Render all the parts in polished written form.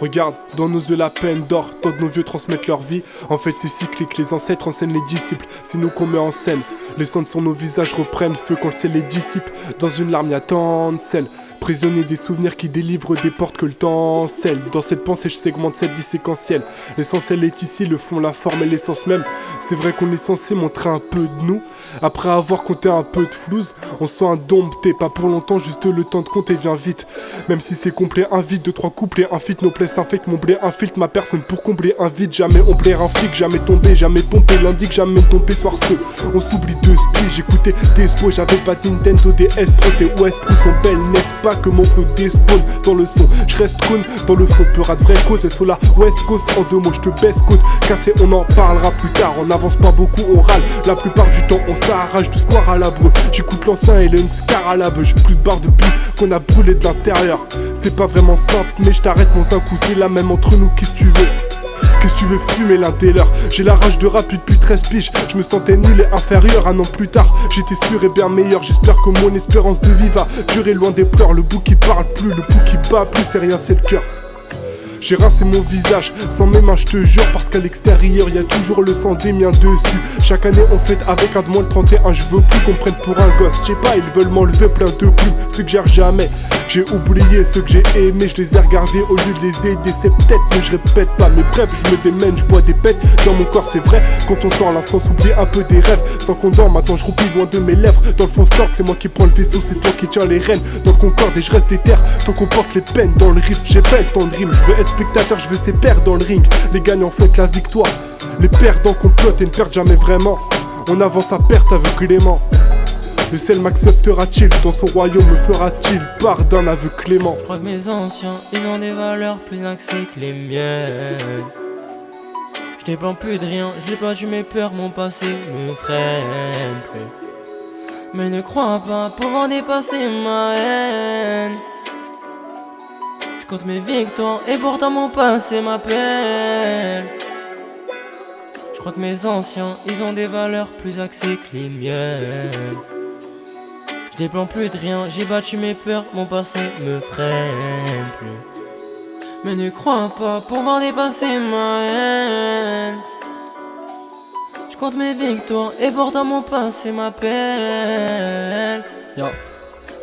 Regarde, dans nos yeux la peine d'or, tant de nos vieux transmettent leur vie. En fait c'est cyclique, les ancêtres enseignent les disciples, c'est nous qu'on met en scène. Les cendres sur nos visages reprennent feu quand le ciel les dissipe. Dans une larme y'a tant de sel, prisonnier des souvenirs qui délivrent des portes que le temps scelle. Dans cette pensée je segmente cette vie séquentielle. L'essentiel est ici, le fond, la forme et l'essence même. C'est vrai qu'on est censé montrer un peu de nous. Après avoir compté un peu de flouze, on sent indompté, pas pour longtemps, juste le temps de compter vient vite. Même si c'est complet, un vide, deux, trois couplets, un feat, nos plaies s'infectent, mon blé infiltre ma personne pour combler un vide. Jamais on plaire un flic, jamais tombé, jamais pompé, l'indique, jamais tombé soir ceux. On s'oublie de split, j'écoutais des spots, j'avais pas de Nintendo, DS Pro, tes OS Pro sont belles, n'est-ce pas que mon flow despawn dans le son, je reste con dans le fond, peur à de vraies causes, et sur la West Coast, en deux mots, je te baisse côte, cassé, on en parlera plus tard, on avance pas beaucoup, on râle, la plupart du temps on s'arrache du square à la breu, j'écoute l'ancien et le scar à la beuh, plus de barre de pile qu'on a brûlé de l'intérieur, c'est pas vraiment simple, mais je t'arrête mon un coup, c'est la même entre nous, qu'est-ce que tu veux? Qu'est-ce que tu veux fumer l'un des leurs? J'ai la rage de rap depuis 13 piges. Je me sentais nul et inférieur. Un an plus tard, j'étais sûr et bien meilleur. J'espère que mon espérance de vie va durer loin des pleurs. Le bout qui parle plus, le bout qui bat plus, c'est rien, c'est le cœur. J'ai rincé mon visage sans mes mains, je te jure, parce qu'à l'extérieur y a toujours le sang des miens dessus. Chaque année on fête avec un de moins le 31. Je veux plus qu'on prenne pour un gosse, je sais pas, ils veulent m'enlever plein de plumes. Suggère jamais, j'ai oublié ceux que j'ai aimés, je les ai regardés au lieu de les aider. C'est peut-être, mais je répète pas, mais bref, je me démène, je vois des pètes dans mon corps, c'est vrai. Quand on sort à l'instant, s'oublie un peu des rêves. Sans qu'on dort, maintenant je roupille loin de mes lèvres. Dans le fond start, c'est moi qui prends le vaisseau, c'est toi qui tiens les rênes. Dans le concorde et je reste déter, tant qu'on porte les peines dans le riff. J'ai pas le temps de rime, je veux être spectateur, je veux ces pères dans le ring. Les gagnants fêtent la victoire, les perdants complotent et ne perdent jamais vraiment. On avance à perte aveuglément. Le ciel m'acceptera-t-il, dans son royaume me fera-t-il part d'un aveu clément? Je crois que mes anciens, ils ont des valeurs plus axées que les miennes. Je dépends plus de rien, j'ai perdu mes peurs, mon passé me freine plus. Mais ne crois pas pouvoir dépasser ma haine. Je compte mes victoires et pourtant mon passé m'appelle. Je crois que mes anciens, ils ont des valeurs plus axées que les miennes. Je dépends plus de rien, j'ai battu mes peurs, mon passé me freine plus. Mais ne crois pas pouvoir dépasser ma haine. Je compte mes victoires et pourtant mon passé m'appelle. Yo.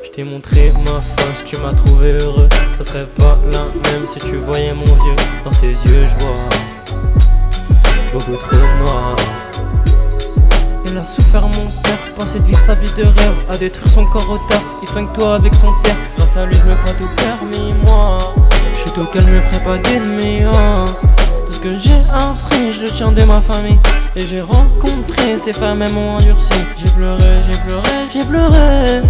Je t'ai montré ma face, tu m'as trouvé heureux. Ça serait pas la même si tu voyais mon vieux. Dans ses yeux je vois beaucoup trop noir. Il a souffert mon père, pensé de vivre sa vie de rêve, à détruire son corps au taf, il soigne toi avec son terre. Grâce à lui je me crois tout permis moi. Je suis tout calme, je me ferai pas d'ennemis oh. Tout ce que j'ai appris, je le tiens de ma famille. Et j'ai rencontré ces femmes, elles m'ont endurci. J'ai pleuré, j'ai pleuré, j'ai pleuré.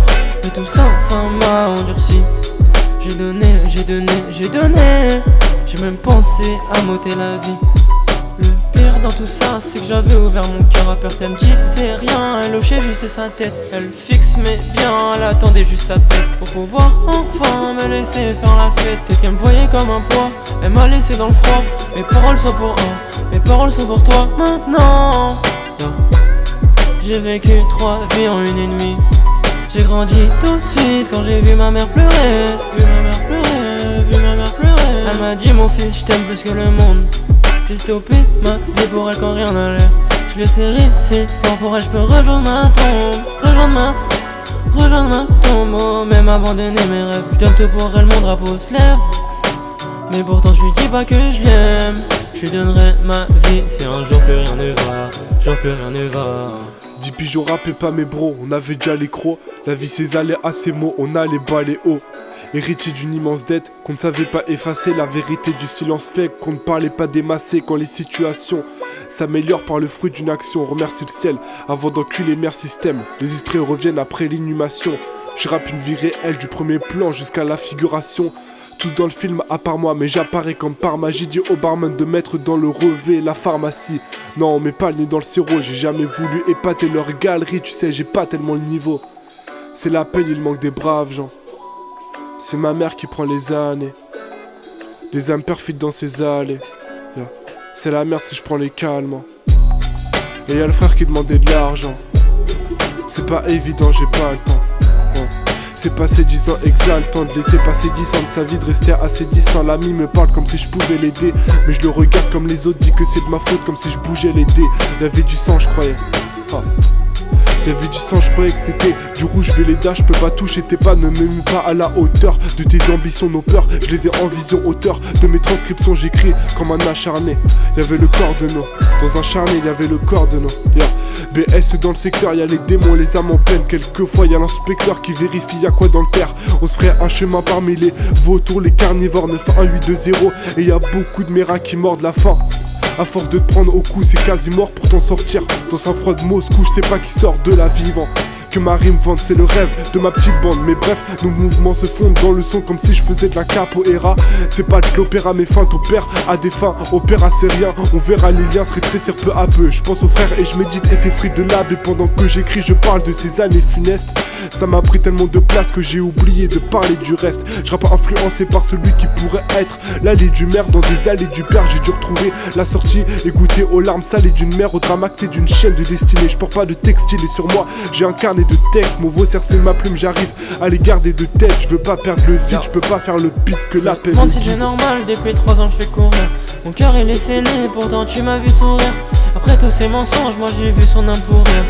Mais tout ça, ça m'a endurci. J'ai donné, j'ai donné, j'ai donné. J'ai même pensé à m'ôter la vie. Le pire dans tout ça, c'est que j'avais ouvert mon cœur à perte. Elle me disait rien, elle hochait juste sa tête. Elle fixe mais bien, elle attendait juste sa tête pour pouvoir enfin me laisser faire la fête. Peut-être qu'elle me voyait comme un poids, elle m'a laissé dans le froid. Mes paroles sont pour un, mes paroles sont pour toi maintenant. J'ai vécu 3 vies en 1,5. J'ai grandi tout de suite quand j'ai vu ma mère pleurer. Vu ma mère pleurer, vu ma mère pleurer. Elle m'a dit mon fils, je t'aime plus que le monde. J'ai stoppé ma vie pour elle quand rien n'allait. Je l'ai serré, c'est fort pour elle, je peux rejoindre ma tombe. Rejoindre ma tombe, oh, même abandonner mes rêves. Je donne tout pour elle, mon drapeau se lève. Mais pourtant je lui dis pas que je l'aime. Je lui donnerai ma vie si un jour plus rien ne va. Jour plus rien ne va. 10 piges au rap et pas mes bros, on avait déjà les crocs. La vie ses allées à ses mots, on a les bas les hauts. Héritier d'une immense dette qu'on ne savait pas effacer. La vérité du silence fait qu'on ne parlait pas démasser. Quand les situations s'améliorent par le fruit d'une action, on remercie le ciel avant d'enculer mère système. Les esprits reviennent après l'inhumation. Je rappe une vie réelle du premier plan jusqu'à la figuration. Tous dans le film à part moi, mais j'apparais comme par magie. Dit au barman de mettre dans le relevé la pharmacie. Non on met pas le nez dans le sirop. J'ai jamais voulu épater leur galerie. Tu sais j'ai pas tellement le niveau. C'est la peine, il manque des braves gens. C'est ma mère qui prend les années. Des âmes perfides dans ses allées yeah. C'est la merde si je prends les calmants. Et y'a le frère qui demandait de l'argent. C'est pas évident, j'ai pas le temps yeah. laisser passer 10 ans exaltant, de laisser passer 10 ans de sa vie, de rester assez distant. L'ami me parle comme si je pouvais l'aider, mais je le regarde comme les autres, dit que c'est de ma faute, comme si je bougeais les dés. Y'avait du sang, je croyais. Y'avait du sang, je croyais que c'était du rouge Véleda. Je peux pas toucher tes pas, ne me mue pas à la hauteur de tes ambitions, nos peurs. Je les ai en vision hauteur de mes transcriptions, j'écris comme un acharné. Y'avait le corps de nos, dans un charnet, y'avait le corps de nos. BS dans le secteur, y'a les démons, les âmes en peine. Quelquefois y'a l'inspecteur qui vérifie y'a quoi dans le terre. On se ferait un chemin parmi les vautours, les carnivores, 91820. Et y'a beaucoup de méras qui mordent la faim. À force de te prendre au cou, c'est quasi mort pour t'en sortir. Dans un froid de Moscou, je sais pas qui sort de la vivant. Que ma rime vente, c'est le rêve de ma petite bande. Mais bref, nos mouvements se fondent dans le son comme si je faisais de la capoeira. C'est pas de l'opéra, mes fins t'opères à des fins. Opéra c'est rien, on verra les liens se rétrécir peu à peu. Je pense aux frères et je médite et tes frites de lab. Et pendant que j'écris, je parle de ces années funestes. Ça m'a pris tellement de place que j'ai oublié de parler du reste. Je rappe influencé par celui qui pourrait être l'allée du maire. Dans des allées du père, j'ai dû retrouver la sortie et goûter aux larmes salées d'une mère, au drame acté d'une chaîne de destinée. Je porte pas de textile et sur moi j'ai un carnet de texte. Mon veau cercer ma plume, j'arrive à les garder de tête. Je veux pas perdre le vide, je peux pas faire le beat que la paix me si c'est normal, depuis 3 ans je fais courir. Mon cœur il est saigné, pourtant tu m'as vu sourire. Après tous ces mensonges, moi j'ai vu son âme pourrir.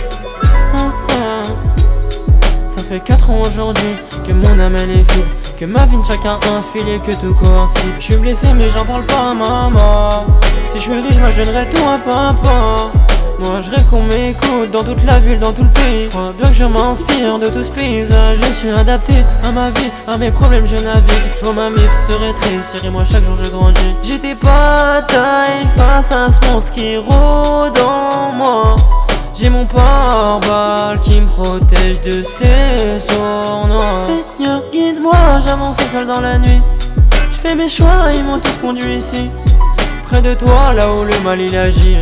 Ça fait 4 ans aujourd'hui que mon âme elle est vide, que ma vie de chacun un fil et que tout coïncide. Je suis blessé mais j'en parle pas à maman. Si je suis riche, moi je donnerai tout à papa. Moi je rêve qu'on m'écoute dans toute la ville, dans tout le pays. Je crois bien que je m'inspire de tout ce paysage. Je suis adapté à ma vie, à mes problèmes je navigue. Je vois ma mif se rétrécir et moi chaque jour je grandis. J'étais pas à taille face à ce monstre qui rôde en moi. J'ai mon pare-balles qui me protège de ses sournois. Seigneur guide-moi, j'avance seul dans la nuit. Je fais mes choix, ils m'ont tous conduit ici. Près de toi, là où le mal il agit.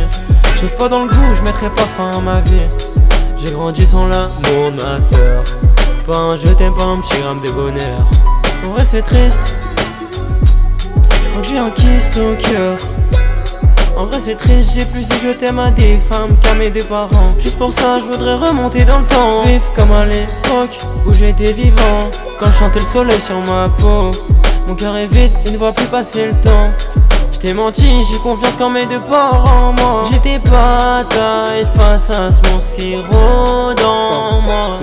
Je saute pas dans le goût, je mettrai pas fin à ma vie. J'ai grandi sans l'amour de ma sœur. Pas un je t'aime, pas un petit gramme de bonheur. En vrai c'est triste, je crois que j'ai un kyste au cœur. En vrai c'est triste, j'ai plus dit je t'aime à des femmes qu'à mes 2 parents. Juste pour ça je voudrais remonter dans le temps, vivre comme à l'époque où j'étais vivant. Quand je chantais le soleil sur ma peau. Mon cœur est vide, il ne voit plus passer le temps. J't'ai menti, j'ai confiance quand mes 2 parents moi. J'étais pas à taille face à ce monstre qui rôde en moi.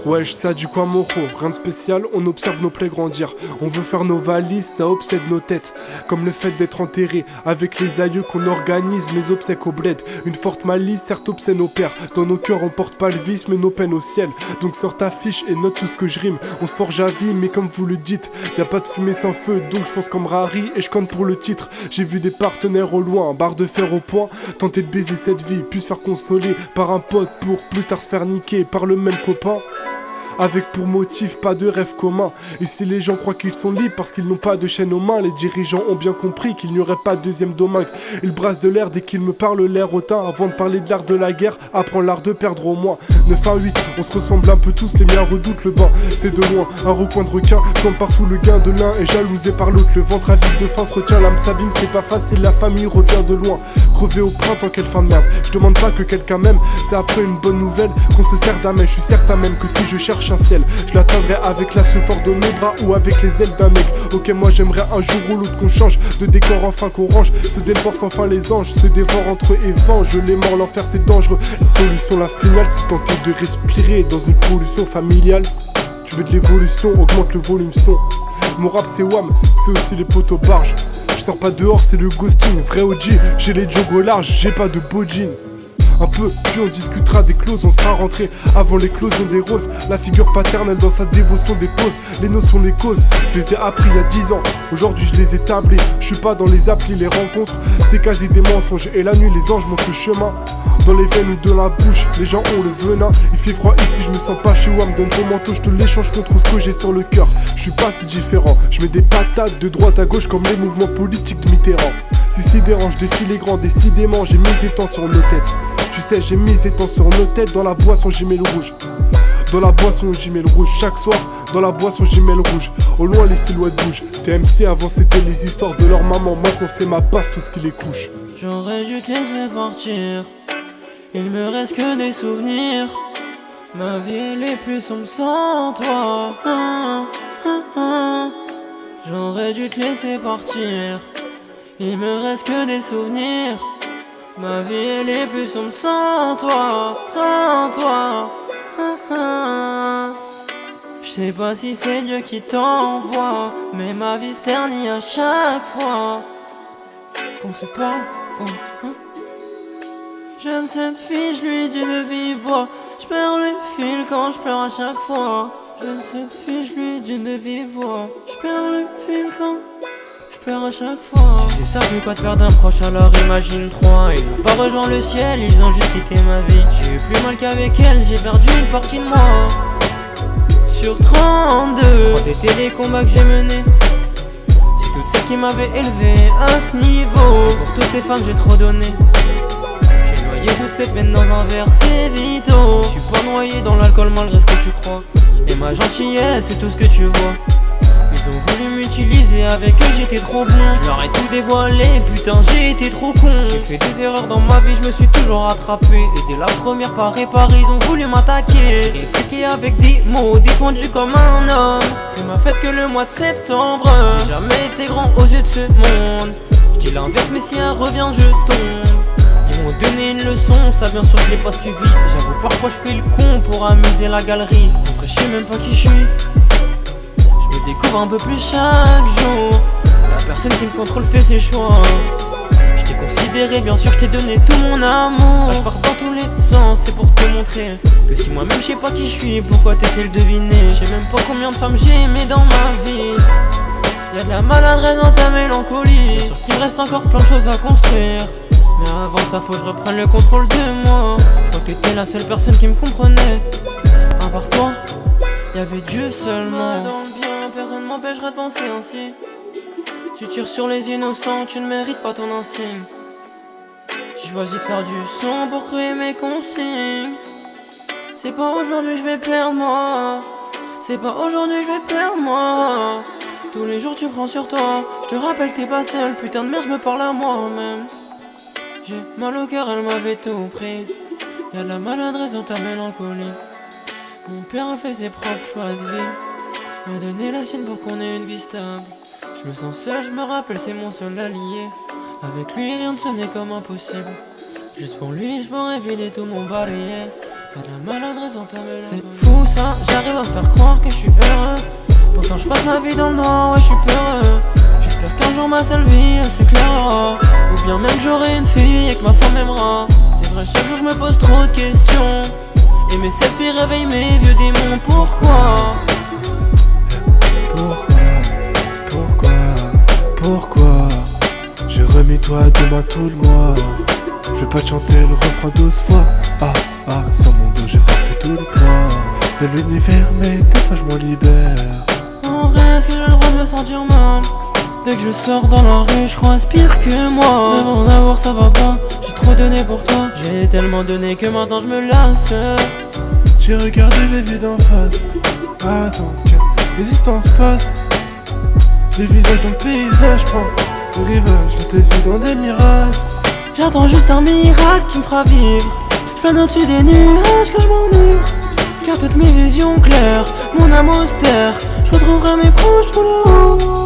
Wesh, ça du quoi mon ro, rien de spécial, on observe nos plaies grandir. On veut faire nos valises, ça obsède nos têtes. Comme le fait d'être enterré, avec les aïeux qu'on organise les obsèques au bled. Une forte malice, certes obscène nos pères. Dans nos cœurs on porte pas le vice, mais nos peines au ciel. Donc sors ta fiche et note tout ce que je rime. On se forge à vie, mais comme vous le dites, y a pas de fumée sans feu, donc je fonce comme Rari et je compte pour le titre. J'ai vu des partenaires au loin, barre de fer au poing, tenter de baiser cette vie, puis se faire consoler par un pote pour plus tard se faire niquer par le même copain. Avec pour motif pas de rêve commun. Et si les gens croient qu'ils sont libres parce qu'ils n'ont pas de chaîne aux mains, les dirigeants ont bien compris qu'il n'y aurait pas de deuxième domingue. Ils brassent de l'air dès qu'ils me parlent l'air hautain. Avant de parler de l'art de la guerre, apprends l'art de perdre au moins. 9 à 8, on se ressemble un peu tous, les miens redoutent le bain. C'est de loin, un recoin de requin, comme partout le gain de l'un est jalousé par l'autre. Le ventre avide de faim se retient, l'âme s'abîme, c'est pas facile, la famille revient de loin. Crevé au printemps, quelle fin de merde. Je demande pas que quelqu'un m'aime, c'est après une bonne nouvelle qu'on se sert d'amène. Je suis certain même que si je cherche un ciel, je l'atteindrai avec la ce fort de mes bras ou avec les ailes d'un aigle. Ok, moi j'aimerais un jour ou l'autre qu'on change de décor, enfin qu'on range. Se déportent enfin les anges, se dévorent entre eux et vengent les morts, l'enfer c'est dangereux. La solution, la finale, c'est tenter de respirer dans une pollution familiale. Tu veux de l'évolution, augmente le volume son. Mon rap c'est wham, c'est aussi les poteaux barges. Je sors pas dehors, c'est le ghosting, vrai OG. J'ai les jogs au large, j'ai pas de beau jean. Un peu, puis on discutera des clauses, on sera rentré avant l'éclosion des roses. La figure paternelle dans sa dévotion dépose les notions, les causes. Je les ai appris il y a 10 ans, aujourd'hui je les ai tablés. Je suis pas dans les applis, les rencontres, c'est quasi des mensonges. Et la nuit les anges montrent le chemin. Dans les veines ou de la bouche, les gens ont le venin. Il fait froid ici, je me sens pas chez WAM. Donne ton manteau, je te l'échange contre ce que j'ai sur le cœur. Je suis pas si différent, je mets des patates de droite à gauche comme les mouvements politiques de Mitterrand. Si sidérant, je défie les grands, décidément j'ai mis étangs sur nos têtes. Tu sais, j'ai mis étangs sur nos têtes, dans la boisson j'y mets le rouge. Dans la boisson j'y mets le rouge, chaque soir, dans la boisson j'y mets le rouge. Au loin les silhouettes bougent. TMC avant c'était les histoires de leur maman, maintenant c'est ma passe, tout ce qui les couche. J'aurais dû te laisser partir, il me reste que des souvenirs. Ma vie elle est plus sombre sans toi. J'aurais dû te laisser partir. Il me reste que des souvenirs. Ma vie elle est plus sombre sans toi, sans toi. Je sais pas si c'est Dieu qui t'envoie, mais ma vie se ternit à chaque fois qu'on se parle. J'aime cette fille, je lui dis de vive voix. Je perds le fil quand je pleure à chaque fois. J'aime cette fille, je lui dis de vive voix. Je perds le fil quand je pleure à chaque fois. Tu sais ça veut quoi te perdre un proche, alors imagine 3. Ils n'ont pas rejoint le ciel, ils ont juste quitté ma vie. J'ai eu plus mal qu'avec elle, j'ai perdu une partie de moi. Sur 32, t'étais les combats que j'ai menés. C'est toutes celles qui m'avaient élevé à ce niveau. Pour toutes ces femmes j'ai trop donné. Toute cette peine dans un verre, c'est vito. Je suis pas noyé dans l'alcool malgré ce que tu crois. Et ma gentillesse, c'est tout ce que tu vois. Ils ont voulu m'utiliser, avec eux j'étais trop bon. Je leur ai tout dévoilé, putain j'ai été trop con. J'ai fait des erreurs dans ma vie, je me suis toujours rattrapé. Et dès la première pas réparée, ils ont voulu m'attaquer. J'ai répliqué avec des mots, défendu comme un homme. C'est ma fête que le mois de septembre. J'ai jamais été grand aux yeux de ce monde. Je dis l'inverse mais si elle revient je tombe. Ils m'ont donné une leçon, ça bien sûr je l'ai pas suivi. J'avoue parfois je fais le con pour amuser la galerie. En vrai je sais même pas qui je suis. Je me découvre un peu plus chaque jour. La personne qui me contrôle fait ses choix. Je t'ai considéré, bien sûr je t'ai donné tout mon amour. Là je pars dans tous les sens, c'est pour te montrer que si moi-même je sais pas qui je suis, pourquoi t'essaies de deviner. Je sais même pas combien de femmes j'ai aimé dans ma vie. Y'a de la maladresse dans ta mélancolie. Bien sûr qu'il me reste encore plein de choses à construire. Mais avant ça faut que je reprenne le contrôle de moi. Je crois que t'étais la seule personne qui me comprenait. À part toi, y'avait Dieu seulement. Dans le bien, personne m'empêchera de penser ainsi. Tu tires sur les innocents, tu ne mérites pas ton insigne. J'ai choisi de faire du son pour créer mes consignes. C'est pas aujourd'hui je vais perdre moi. C'est pas aujourd'hui je vais perdre moi. Tous les jours tu prends sur toi. Je te rappelle que t'es pas seul. Putain de merde je me parle à moi-même. J'ai mal au cœur, elle m'avait tout pris. Y'a de la maladresse dans ta mélancolie. Mon père a fait ses propres choix de vie. M'a donné la sienne pour qu'on ait une vie stable. Je me sens seul, je me rappelle, c'est mon seul allié. Avec lui, rien ne sonnait comme impossible. Juste pour lui, je m'aurais vidé tout mon balayé. Y'a de la maladresse dans ta mélancolie. C'est fou ça, j'arrive à me faire croire que je suis heureux. Pourtant je passe ma vie dans le noir, ouais je suis peureux. J'espère qu'un jour ma seule vie elle s'éclairera. Ou bien même que j'aurai une fille et que ma femme m'aimera. C'est vrai chaque jour je me pose trop de questions. Et mes selfies réveillent mes vieux démons. Pourquoi? Pourquoi j'ai remis toi de moi tout le mois. Je vais pas te chanter le refrain 12 fois. Sur mon dos j'ai porté tout le poids de l'univers, mais des fois je m'en libère. En vrai est-ce que j'ai le droit de me sentir mal? Dès que je sors dans la rue, je crois pire que moi. Mais mon amour ça va pas, j'ai trop donné pour toi. J'ai tellement donné que maintenant je me lasse. J'ai regardé les vies d'en face. Attends que l'existence passe. Les visages dans le paysage, prends le rivage, la tête vide dans des mirages. J'attends juste un miracle qui me fera vivre. Je plane au-dessus des nuages quand je m'enivre. Car toutes mes visions claires, mon âme austère, je retrouverai mes proches tout là-haut.